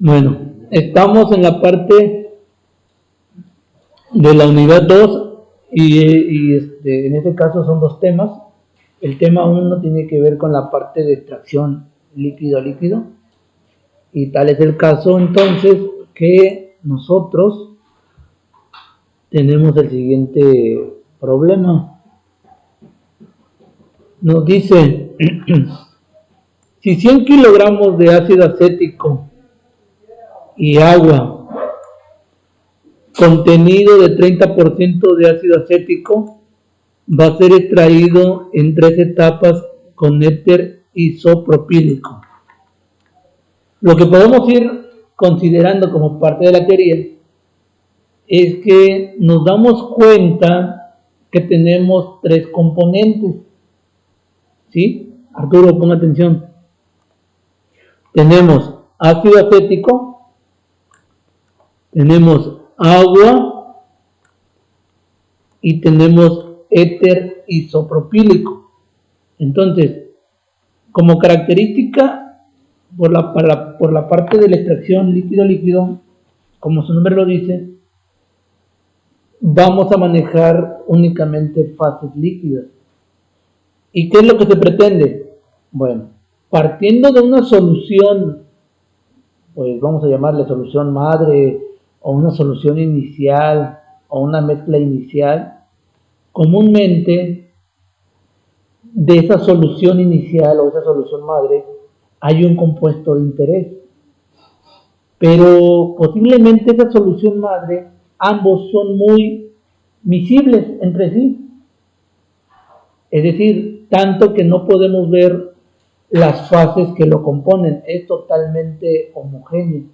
Bueno, estamos en la parte de la unidad 2 en este caso son dos temas. El tema 1 tiene que ver con la parte de extracción líquido-líquido y tal es el caso entonces que nosotros tenemos el siguiente problema. Nos dice, si 100 kilogramos de ácido acético y agua contenido de 30% de ácido acético va a ser extraído en 3 etapas con éter isopropílico. Lo que podemos ir considerando como parte de la teoría es que nos damos cuenta que tenemos 3 componentes. ¿Sí? Arturo, pon atención. Tenemos ácido acético, tenemos agua y tenemos éter isopropílico. Entonces, como característica, por la parte de la extracción líquido-líquido, como su nombre lo dice, vamos a manejar únicamente fases líquidas. ¿Y qué es lo que se pretende? Bueno, partiendo de una solución, pues vamos a llamarle solución madre, o una solución inicial, o una mezcla inicial, comúnmente de esa solución inicial o esa solución madre hay un compuesto de interés, pero posiblemente esa solución madre ambos son muy miscibles entre sí, es decir, tanto que no podemos ver las fases que lo componen, es totalmente homogéneo.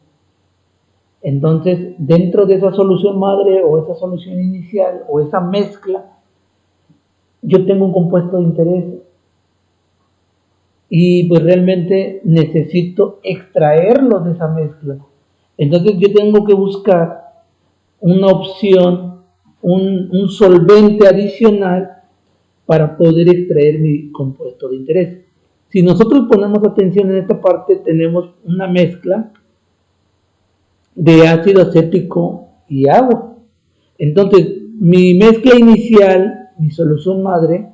Entonces, dentro de esa solución madre o esa solución inicial o esa mezcla, yo tengo un compuesto de interés y pues realmente necesito extraerlo de esa mezcla. Entonces yo tengo que buscar una opción, un solvente adicional para poder extraer mi compuesto de interés. Si nosotros ponemos atención en esta parte, tenemos una mezcla de ácido acético y agua. Entonces, mi mezcla inicial, mi solución madre,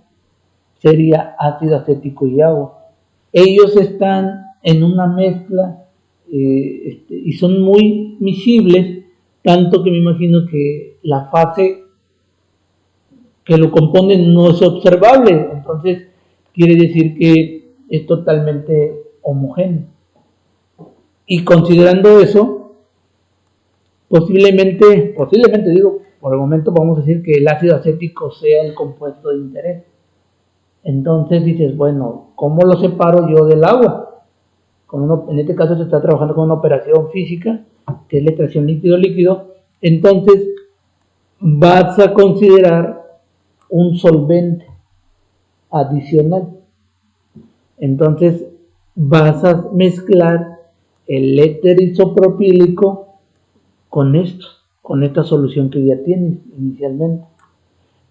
sería ácido acético y agua. Ellos están en una mezcla y son muy miscibles, tanto que me imagino que la fase que lo componen no es observable, entonces quiere decir que es totalmente homogéneo. Y considerando eso, posiblemente digo, por el momento vamos a decir que el ácido acético sea el compuesto de interés. Entonces dices, bueno, ¿cómo lo separo yo del agua? En este caso se está trabajando con una operación física, que es la extracción líquido-líquido. Entonces vas a considerar un solvente adicional. Entonces vas a mezclar el éter isopropílico con esta solución que ya tienes inicialmente.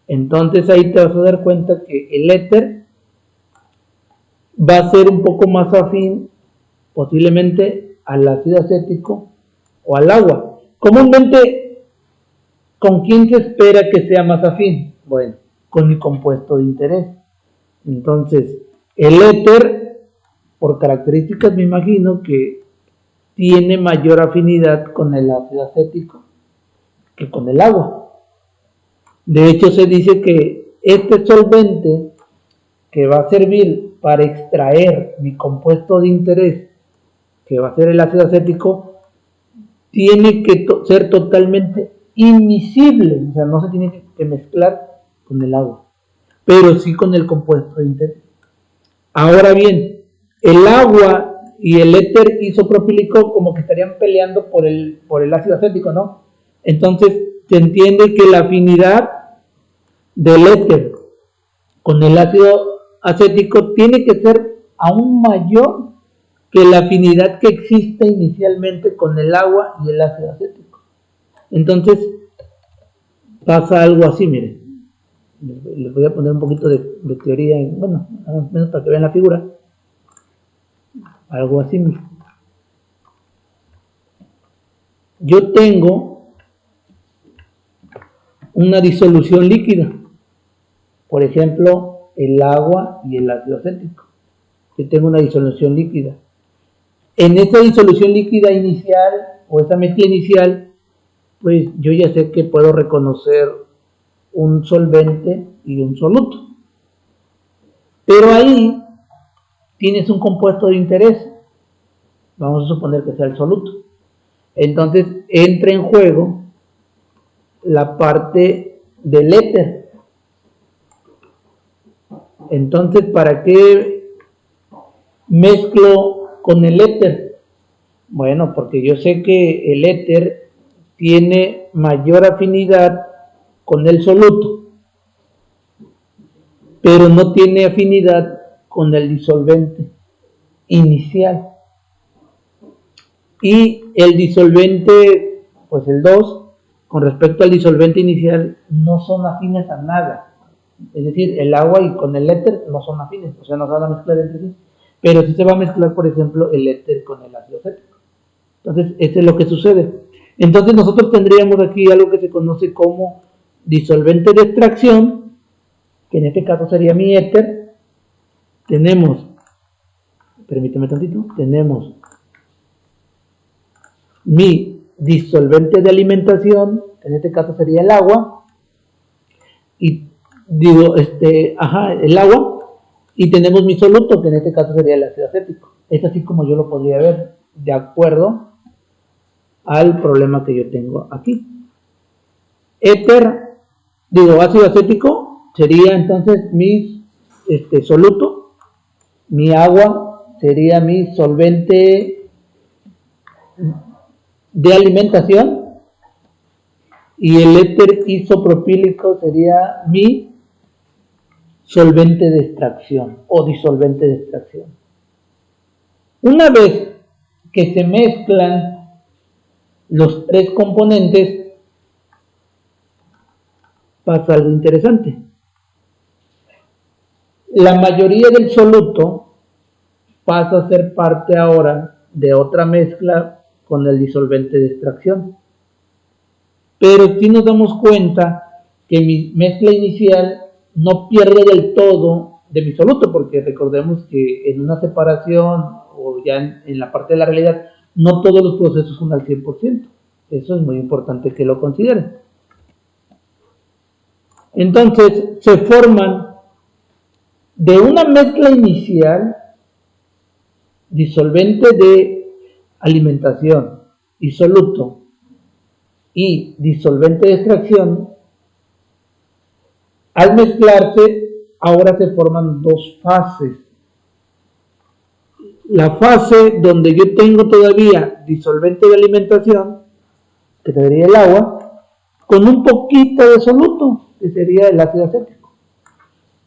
Entonces ahí te vas a dar cuenta que el éter va a ser un poco más afín posiblemente al ácido acético o al agua. Comúnmente, ¿con quién se espera que sea más afín? Bueno, con mi compuesto de interés. Entonces, el éter, por características me imagino que tiene mayor afinidad con el ácido acético que con el agua. De hecho, se dice que este solvente que va a servir para extraer mi compuesto de interés, que va a ser el ácido acético, tiene que ser totalmente inmiscible, o sea, no se tiene que mezclar con el agua, pero sí con el compuesto de interés. Ahora bien, el agua y el éter isopropílico como que estarían peleando por el ácido acético, ¿no? Entonces se entiende que la afinidad del éter con el ácido acético tiene que ser aún mayor que la afinidad que existe inicialmente con el agua y el ácido acético. Entonces pasa algo así, miren. Les voy a poner un poquito de teoría, bueno, más o menos para que vean la figura. Algo así, miren. yo tengo una disolución líquida, por ejemplo, el agua y el ácido acético. Yo tengo una disolución líquida. En esta disolución líquida inicial, o esta mezcla inicial, pues yo ya sé que puedo reconocer un solvente y un soluto. Pero ahí tienes un compuesto de interés. Vamos a suponer que sea el soluto. Entonces entra en juego la parte del éter. Entonces, ¿para qué mezclo con el éter? Bueno, porque yo sé que el éter tiene mayor afinidad con el soluto, pero no tiene afinidad con el disolvente inicial. Y el disolvente, pues el 2, con respecto al disolvente inicial, no son afines a nada. Es decir, el agua y con el éter no son afines, o sea, no se van a mezclar entre sí. Pero sí se va a mezclar, por ejemplo, el éter con el ácido acético. Entonces, eso es lo que sucede. Entonces, nosotros tendríamos aquí algo que se conoce como disolvente de extracción, que en este caso sería mi éter. Tenemos, permíteme tantito, tenemos mi disolvente de alimentación, en este caso sería el agua, y digo, el agua, y tenemos mi soluto, que en este caso sería el ácido acético. Es así como yo lo podría ver, de acuerdo al problema que yo tengo aquí. Ácido acético sería entonces mi soluto, mi agua sería mi solvente de alimentación, y el éter isopropílico sería mi solvente de extracción o disolvente de extracción. Una vez que se mezclan los tres componentes, pasa algo interesante. La mayoría del soluto pasa a ser parte ahora de otra mezcla con el disolvente de extracción. Pero si nos damos cuenta que mi mezcla inicial no pierde del todo de mi soluto, porque recordemos que en una separación o ya en la parte de la realidad, no todos los procesos son al 100%. Eso es muy importante que lo consideren. Entonces, se forman de una mezcla inicial, disolvente de alimentación y soluto, y disolvente de extracción. Al mezclarse, ahora se forman dos fases. La fase donde yo tengo todavía disolvente de alimentación, que sería el agua, con un poquito de soluto, que sería el ácido acético.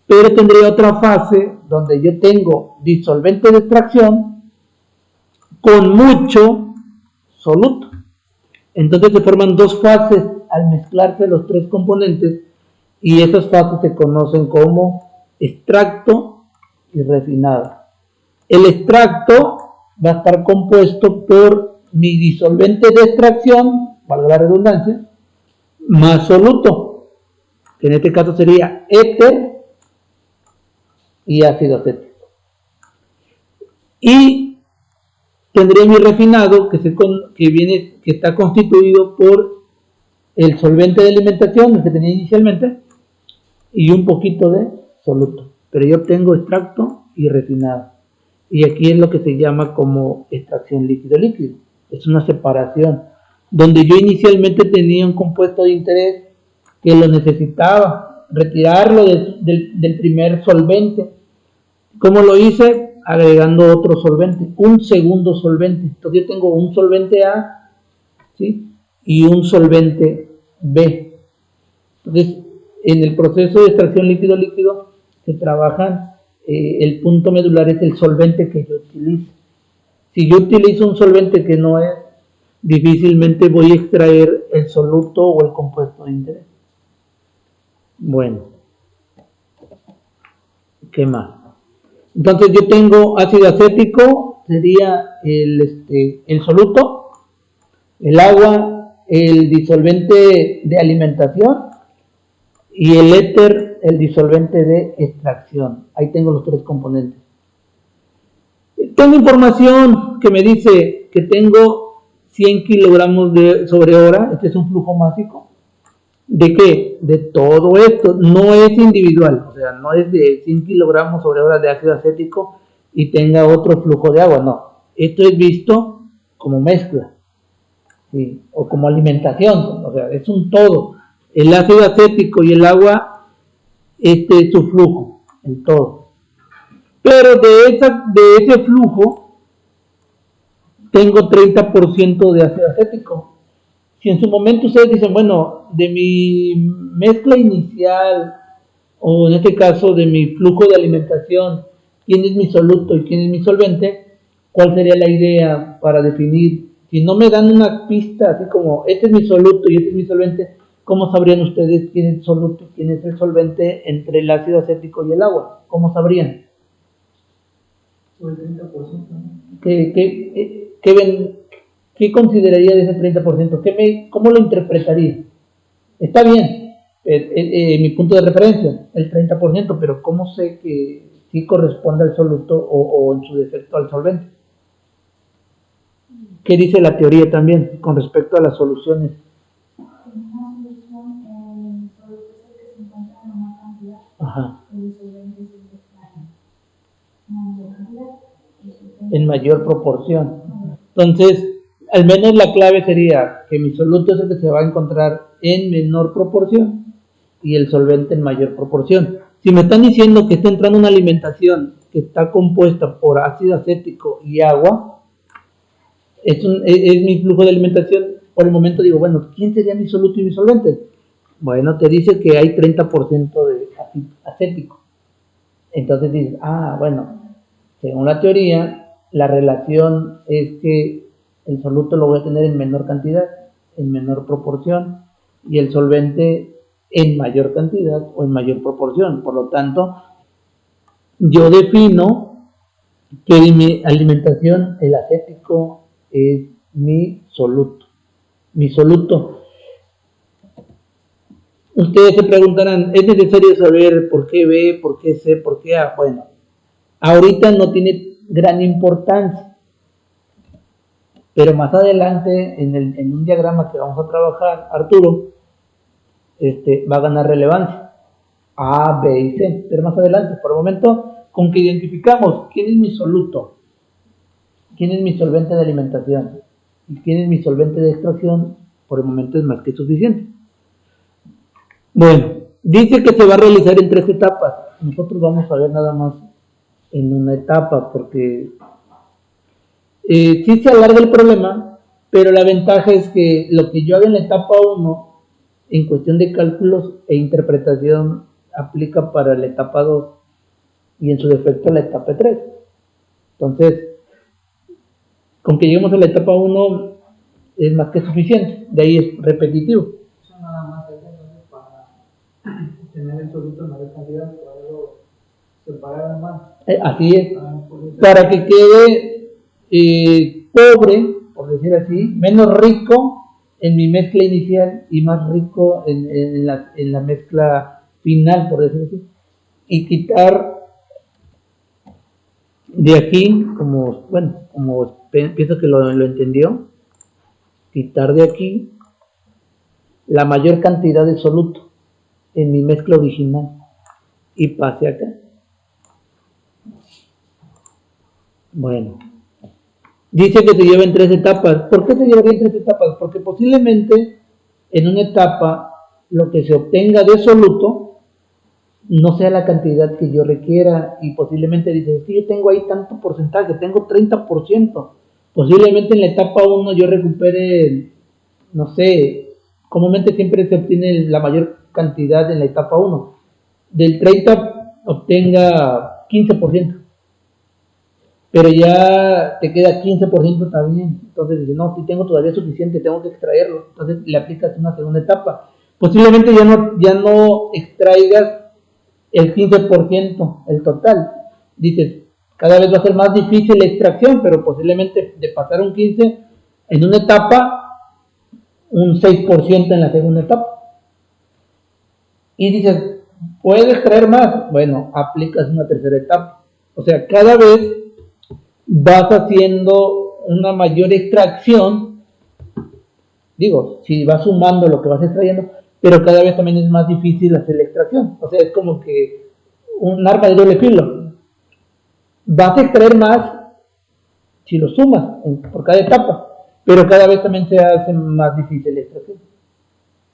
Pero tendría otra fase donde yo tengo disolvente de extracción con mucho soluto. Entonces se forman dos fases al mezclarse los tres componentes, y esas fases se conocen como extracto y refinado. El extracto va a estar compuesto por mi disolvente de extracción, valga la redundancia, más soluto, que en este caso sería éter y ácido acético. Y tendré mi refinado, que está constituido por el solvente de alimentación, el que tenía inicialmente, y un poquito de soluto. Pero yo obtengo extracto y refinado. Y aquí es lo que se llama como extracción líquido-líquido. Es una separación, donde yo inicialmente tenía un compuesto de interés que lo necesitaba, retirarlo del primer solvente. ¿Cómo lo hice? Agregando otro solvente, un segundo solvente. Entonces yo tengo un solvente A, ¿sí?, y un solvente B. Entonces, en el proceso de extracción líquido-líquido se trabajan, el punto medular es el solvente que yo utilizo. Si yo utilizo un solvente que no es, difícilmente voy a extraer el soluto o el compuesto de interés. Bueno, ¿qué más? Entonces yo tengo ácido acético, sería el soluto, El agua, el disolvente de alimentación, y el éter, el disolvente de extracción. Ahí tengo los tres componentes. Tengo información que me dice que tengo 100 kilogramos sobre hora. Este es un flujo másico. ¿De qué? De todo esto. No es individual, o sea, no es de 100 kilogramos sobre hora de ácido acético y tenga otro flujo de agua, no. Esto es visto como mezcla, ¿sí? O como alimentación, o sea, es un todo. El ácido acético y el agua, este es su flujo, el todo. Pero de ese flujo, tengo 30% de ácido acético. Si en su momento ustedes dicen, bueno, de mi mezcla inicial, o en este caso de mi flujo de alimentación, quién es mi soluto y quién es mi solvente, ¿cuál sería la idea para definir? Si no me dan una pista, así como, este es mi soluto y este es mi solvente, ¿cómo sabrían ustedes quién es el soluto y quién es el solvente entre el ácido acético y el agua? ¿Cómo sabrían? Sobre el 30%. ¿Qué consideraría de ese 30%? ¿Cómo lo interpretaría? Está bien, mi punto de referencia, el 30%, pero ¿cómo sé que sí corresponde al soluto o en su defecto al solvente? ¿Qué dice la teoría también con respecto a las soluciones? Una solución, el soluto es el que se encuentra en una cantidad, Ajá. el solvente es el que está en mayor cantidad, en mayor proporción. Entonces, al menos la clave sería que mi soluto es el que se va a encontrar en menor proporción y el solvente en mayor proporción. Si me están diciendo que está entrando una alimentación que está compuesta por ácido acético y agua, es mi flujo de alimentación, por el momento digo, bueno, ¿quién sería mi soluto y mi solvente? Bueno, te dice que hay 30% de acético. Entonces dices, bueno, según la teoría, la relación es que el soluto lo voy a tener en menor cantidad, en menor proporción, y el solvente en mayor cantidad o en mayor proporción. Por lo tanto, yo defino que en mi alimentación el acético es mi soluto. Mi soluto. Ustedes se preguntarán, ¿es necesario saber por qué B, por qué C, por qué A? Bueno, ahorita no tiene gran importancia, pero más adelante en un diagrama que vamos a trabajar, Arturo, va a ganar relevancia. A, B y C, pero más adelante. Por el momento, con que identificamos quién es mi soluto, quién es mi solvente de alimentación y quién es mi solvente de extracción, por el momento es más que suficiente. Bueno, dice que se va a realizar en 3 etapas. Nosotros vamos a ver nada más en una etapa porque sí se alarga el problema, pero la ventaja es que lo que yo haga en la etapa 1 en cuestión de cálculos e interpretación aplica para la etapa 2 y en su defecto la etapa 3. Entonces, con que lleguemos a la etapa 1 es más que suficiente, de ahí es repetitivo. Eso nada más es para tener el soluto en mayor cantidad, poderlo separar más. Así es, para que quede pobre, por decir así, menos rico en mi mezcla inicial y más rico en la mezcla final, por decir así, y quitar de aquí, como pienso que lo entendió, quitar de aquí la mayor cantidad de soluto en mi mezcla original y pase acá. Bueno, dice que se lleva en 3 etapas. ¿Por qué se llevaría en 3 etapas? Porque posiblemente en una etapa lo que se obtenga de soluto no sea la cantidad que yo requiera y posiblemente dices, yo tengo ahí tanto porcentaje, tengo 30%. Posiblemente en la etapa 1 yo recupere, no sé, comúnmente siempre se obtiene la mayor cantidad en la etapa 1. Del 30 obtenga 15%. Pero ya te queda 15% también. Entonces dices, no, si tengo todavía suficiente, tengo que extraerlo. Entonces le aplicas una segunda etapa. Posiblemente ya no extraigas el 15%, el total. Dices, cada vez va a ser más difícil la extracción, pero posiblemente de pasar un 15 en una etapa un 6% en la segunda etapa. Y dices, ¿puedes extraer más? Bueno, aplicas una tercera etapa. O sea, cada vez vas haciendo una mayor extracción. Digo, si vas sumando lo que vas extrayendo, pero cada vez también es más difícil hacer la extracción. O sea, es como que un arma de doble filo. Vas a extraer más si lo sumas por cada etapa, pero cada vez también se hace más difícil la extracción.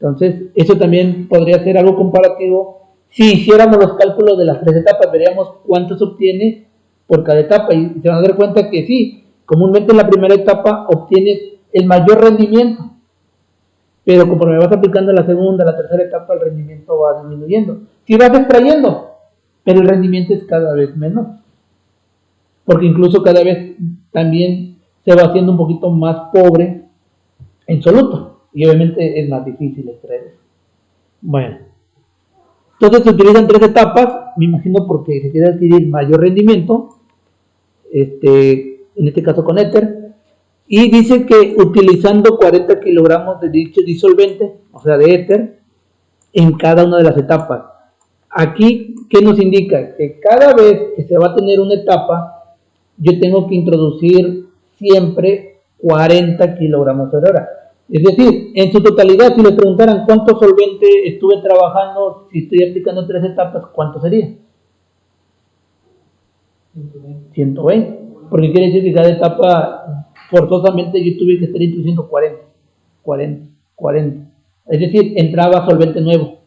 Entonces, eso también podría ser algo comparativo. Si hiciéramos los cálculos de las 3 etapas, veríamos cuánto se obtiene por cada etapa y se van a dar cuenta que sí, comúnmente en la primera etapa obtienes el mayor rendimiento, pero conforme vas aplicando la segunda, la tercera etapa, el rendimiento va disminuyendo. Si vas extrayendo, pero el rendimiento es cada vez menor, porque incluso cada vez también se va haciendo un poquito más pobre en soluto. Y obviamente es más difícil extraer eso. Bueno, entonces se utilizan 3 etapas, me imagino porque se quiere adquirir mayor rendimiento, en este caso con éter, y dice que utilizando 40 kilogramos de dicho disolvente, o sea de éter, en cada una de las etapas. Aquí, ¿qué nos indica? Que cada vez que se va a tener una etapa, yo tengo que introducir siempre 40 kilogramos por hora. Es decir, en su totalidad, si le preguntaran cuánto solvente estuve trabajando, si estoy aplicando 3 etapas, ¿cuánto sería? 120. Porque quiere decir que cada etapa, forzosamente, yo tuve que estar introduciendo 40. Es decir, entraba solvente nuevo.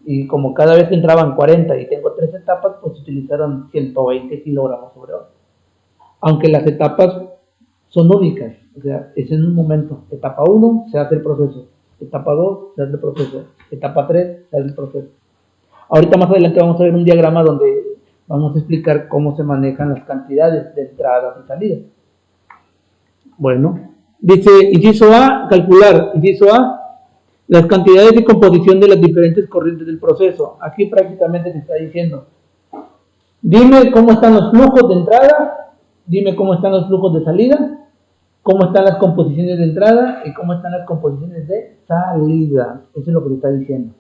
Y como cada vez entraban 40 y tengo 3 etapas, pues utilizaron 120 kilogramos sobre hora. Aunque las etapas son únicas. O sea, es en un momento. Etapa 1, se hace el proceso. Etapa 2, se hace el proceso. Etapa 3, se hace el proceso. Ahorita más adelante vamos a ver un diagrama donde vamos a explicar cómo se manejan las cantidades de entradas y salidas. Bueno, dice inciso A, calcular. Inciso A, las cantidades de composición de las diferentes corrientes del proceso. Aquí prácticamente se está diciendo, dime cómo están los flujos de entrada, dime cómo están los flujos de salida, cómo están las composiciones de entrada y cómo están las composiciones de salida. Eso es lo que se está diciendo.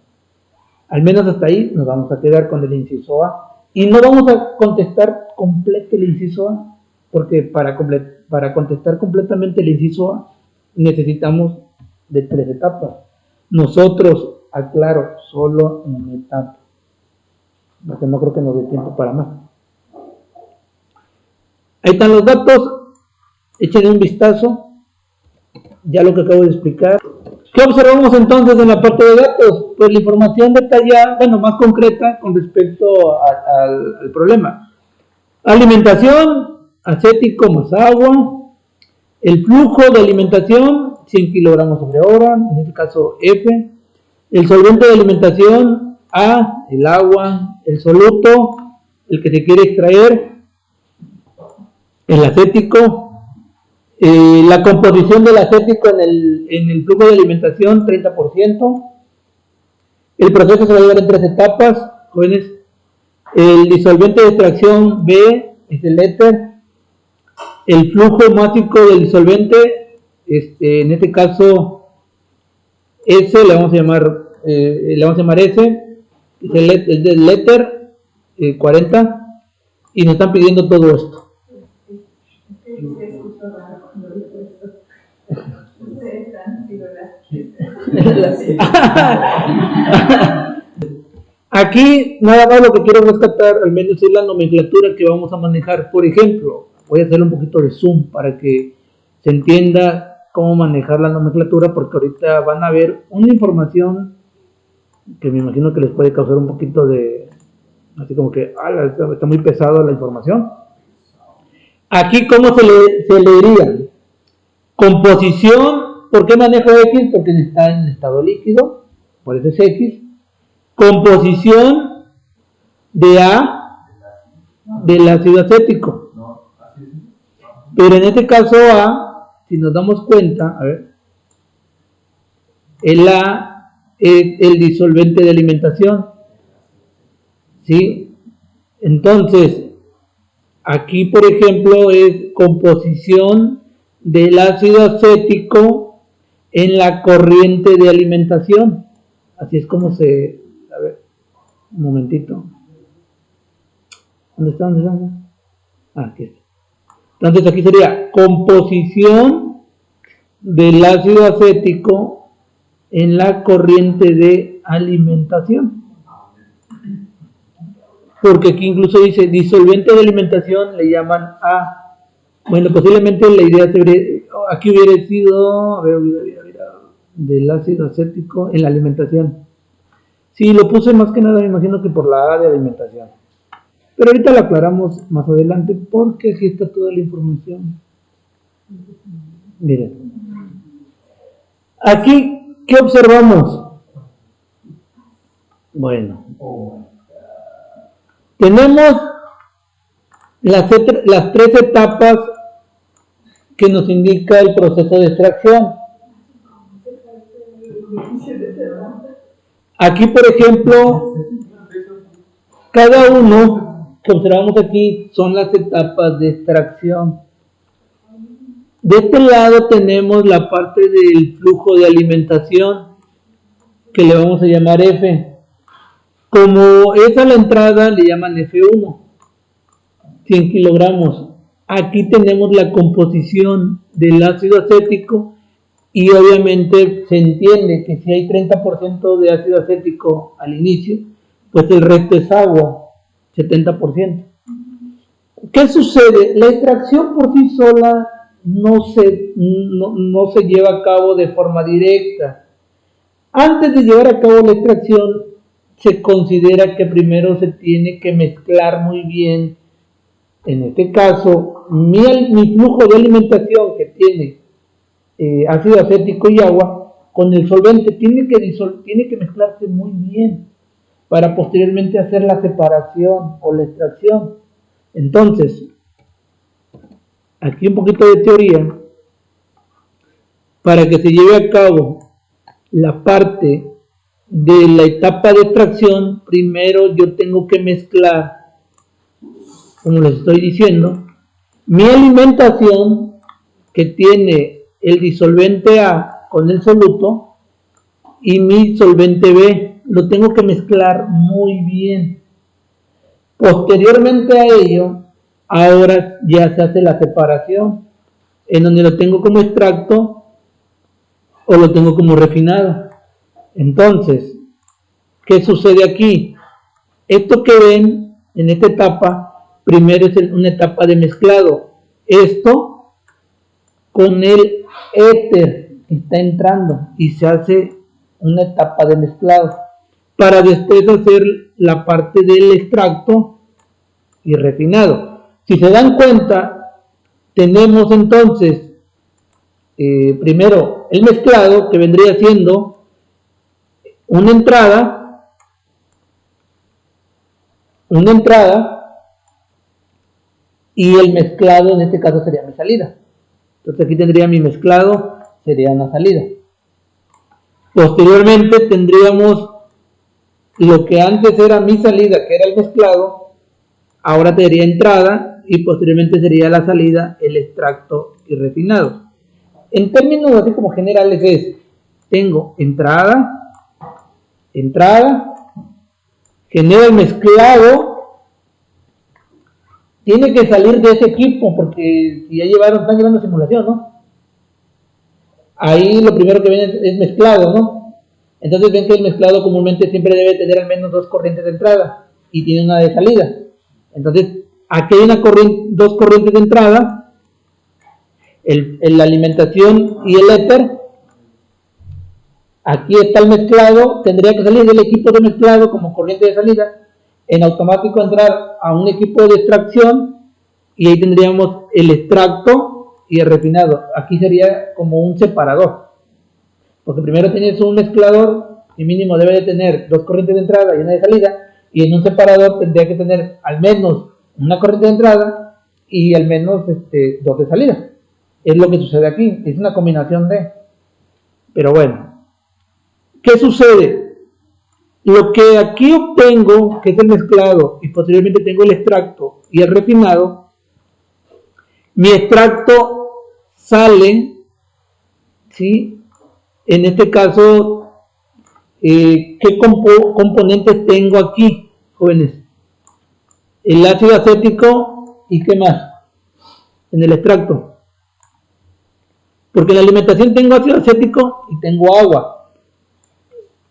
Al menos hasta ahí nos vamos a quedar con el inciso A. Y no vamos a contestar completo el inciso A, porque para contestar completamente el inciso A necesitamos de 3 etapas. Nosotros, aclaro, solo en una etapa, porque no creo que nos dé tiempo para más. Ahí están los datos. Échenle un vistazo, ya lo que acabo de explicar. ¿Qué observamos entonces en la parte de datos? Pues la información detallada, bueno, más concreta con respecto al problema. Alimentación, acético más agua, el flujo de alimentación, 100 kilogramos sobre hora, en este caso F, el solvente de alimentación, A, el agua, el soluto, el que se quiere extraer, el acético, la composición del acético en el flujo de alimentación, 30%. El proceso se va a llevar en 3 etapas, jóvenes. El disolvente de extracción B es el éter. El flujo másico del disolvente, en este caso S, le vamos a llamar S, es el del éter, 40, y nos están pidiendo todo esto. Aquí nada más lo que quiero rescatar al menos es la nomenclatura que vamos a manejar. Por ejemplo, voy a hacer un poquito de zoom para que se entienda cómo manejar la nomenclatura, porque ahorita van a ver una información que me imagino que les puede causar un poquito de, así como que está muy pesada la información. Aquí cómo se leería composición. ¿Por qué manejo X? Porque está en estado líquido, por eso es X. Composición de A del ácido acético. Pero en este caso A, si nos damos cuenta, a ver, el A es el disolvente de alimentación. ¿Sí? Entonces, aquí por ejemplo es composición del ácido acético en la corriente de alimentación. Así es como se... A ver, un momentito. ¿Dónde está? Aquí está. Entonces aquí sería composición del ácido acético en la corriente de alimentación. Porque aquí incluso dice disolvente de alimentación, le llaman A. Bueno, posiblemente la idea aquí hubiera sido, a ver, del ácido acético en la alimentación. Sí, lo puse más que nada, me imagino que por la A de alimentación. Pero ahorita lo aclaramos más adelante porque aquí está toda la información. Miren. Aquí, ¿qué observamos? Bueno. Tenemos las 3 etapas que nos indica el proceso de extracción. Aquí, por ejemplo, cada uno que observamos aquí son las etapas de extracción. De este lado tenemos la parte del flujo de alimentación, que le vamos a llamar F. Como es a la entrada, le llaman F1, 100 kilogramos. Aquí tenemos la composición del ácido acético y obviamente se entiende que si hay 30% de ácido acético al inicio, pues el resto es agua, 70%. ¿Qué sucede? La extracción por sí sola no se lleva a cabo de forma directa. Antes de llevar a cabo la extracción, se considera que primero se tiene que mezclar muy bien, en este caso, mi flujo de alimentación que tiene ácido acético y agua, con el solvente. Tiene que mezclarse muy bien para posteriormente hacer la separación o la extracción. Entonces, aquí un poquito de teoría. Para que se lleve a cabo la parte de la etapa de extracción, primero yo tengo que mezclar, como les estoy diciendo, mi alimentación que tiene el disolvente A con el soluto y mi solvente B. Lo tengo que mezclar muy bien. Posteriormente a ello, ahora ya se hace la separación, en donde lo tengo como extracto o lo tengo como refinado. Entonces, ¿qué sucede aquí? Esto que ven en esta etapa, primero es una etapa de mezclado. Esto con el éter que está entrando y se hace una etapa de mezclado para después hacer la parte del extracto y refinado. Si se dan cuenta, tenemos entonces primero el mezclado, que vendría siendo una entrada, y el mezclado en este caso sería mi salida. Entonces aquí tendría mi mezclado, sería una salida. Posteriormente tendríamos lo que antes era mi salida, que era el mezclado, ahora tendría entrada y posteriormente sería la salida, el extracto y refinado. En términos así como generales es, tengo entrada, genero el mezclado, tiene que salir de ese equipo porque si ya están llevando simulación, ¿no? Ahí lo primero que ven es mezclado, ¿no? Entonces ven que el mezclado comúnmente siempre debe tener al menos 2 corrientes de entrada y tiene una de salida. Entonces aquí hay dos corrientes de entrada, la alimentación y el éter. Aquí está el mezclado, tendría que salir del equipo de mezclado como corriente de salida, en automático entrar a un equipo de extracción y ahí tendríamos el extracto y el refinado. Aquí sería como un separador, porque primero tienes un mezclador y mínimo debe de tener 2 corrientes de entrada y una de salida, y en un separador tendría que tener al menos una corriente de entrada y al menos 2 de salida. Es lo que sucede aquí, es una combinación de... Pero bueno, ¿qué sucede? Lo que aquí obtengo, que es el mezclado, y posteriormente tengo el extracto y el refinado, mi extracto sale, ¿sí?, En este caso, ¿qué componentes tengo aquí, jóvenes? El ácido acético y ¿qué más? En el extracto. Porque en la alimentación tengo ácido acético y tengo agua.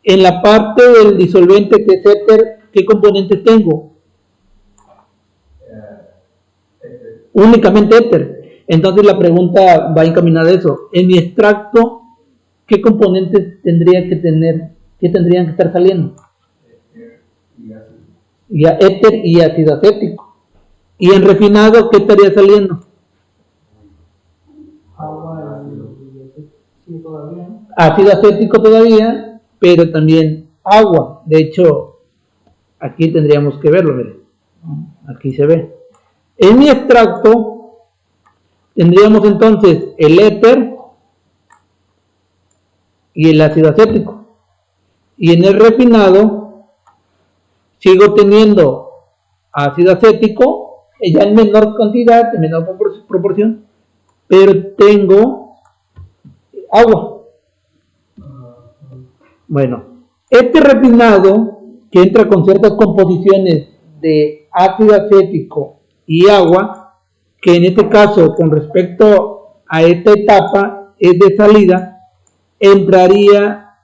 En la parte del disolvente que es éter, ¿qué componentes tengo? Únicamente éter. Entonces la pregunta va encaminada a eso. En mi extracto, ¿qué componentes tendría que tener? ¿Qué tendrían que estar saliendo? Ya éter y ácido acético. Y en refinado, ¿qué estaría saliendo? Agua sí, todavía, ¿no? Ácido acético todavía, pero también agua. De hecho, aquí tendríamos que verlo, miren. Aquí se ve. En mi extracto tendríamos entonces el éter y el ácido acético. Y en el refinado sigo teniendo ácido acético, ya en menor cantidad, en menor proporción, pero tengo agua. Bueno, este refinado que entra con ciertas composiciones de ácido acético y agua, que en este caso con respecto a esta etapa es de salida, entraría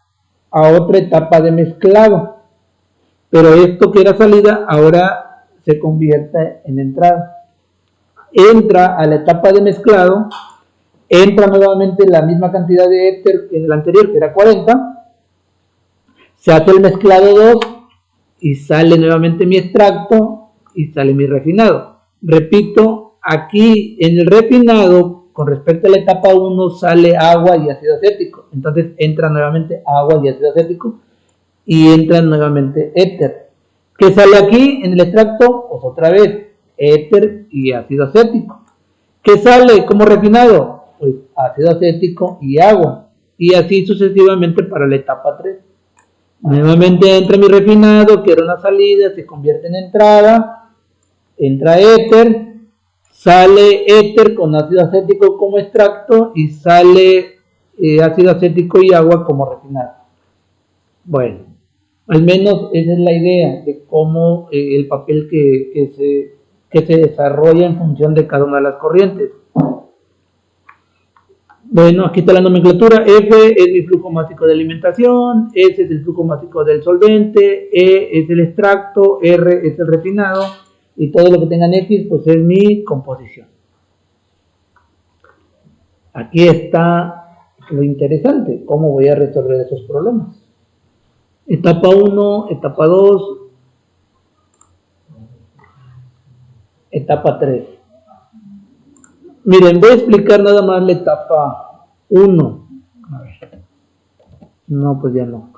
a otra etapa de mezclado, pero esto que era salida ahora se convierte en entrada. Entra a la etapa de mezclado, entra nuevamente la misma cantidad de éter que en el anterior, que era 40, se hace el mezclado 2 y sale nuevamente mi extracto y sale mi refinado. Repito, aquí en el refinado, con respecto a la etapa 1, sale agua y ácido acético. Entonces entra nuevamente agua y ácido acético y entra nuevamente éter. ¿Qué sale aquí en el extracto? Pues otra vez, éter y ácido acético. ¿Qué sale como refinado? Pues ácido acético y agua. Y así sucesivamente para la etapa 3. Nuevamente entra mi refinado, que era una salida, se convierte en entrada, entra éter, sale éter con ácido acético como extracto y sale ácido acético y agua como refinado. Bueno, al menos esa es la idea de cómo el papel que se desarrolla en función de cada una de las corrientes. Bueno, aquí está la nomenclatura. F es mi flujo másico de alimentación, S es el flujo másico del solvente, E es el extracto, R es el refinado y todo lo que tengan X pues es mi composición. Aquí está lo interesante, cómo voy a resolver esos problemas. Etapa 1, etapa 2, etapa 3. Miren, voy a explicar nada más la etapa 1. A ver. No, pues ya no.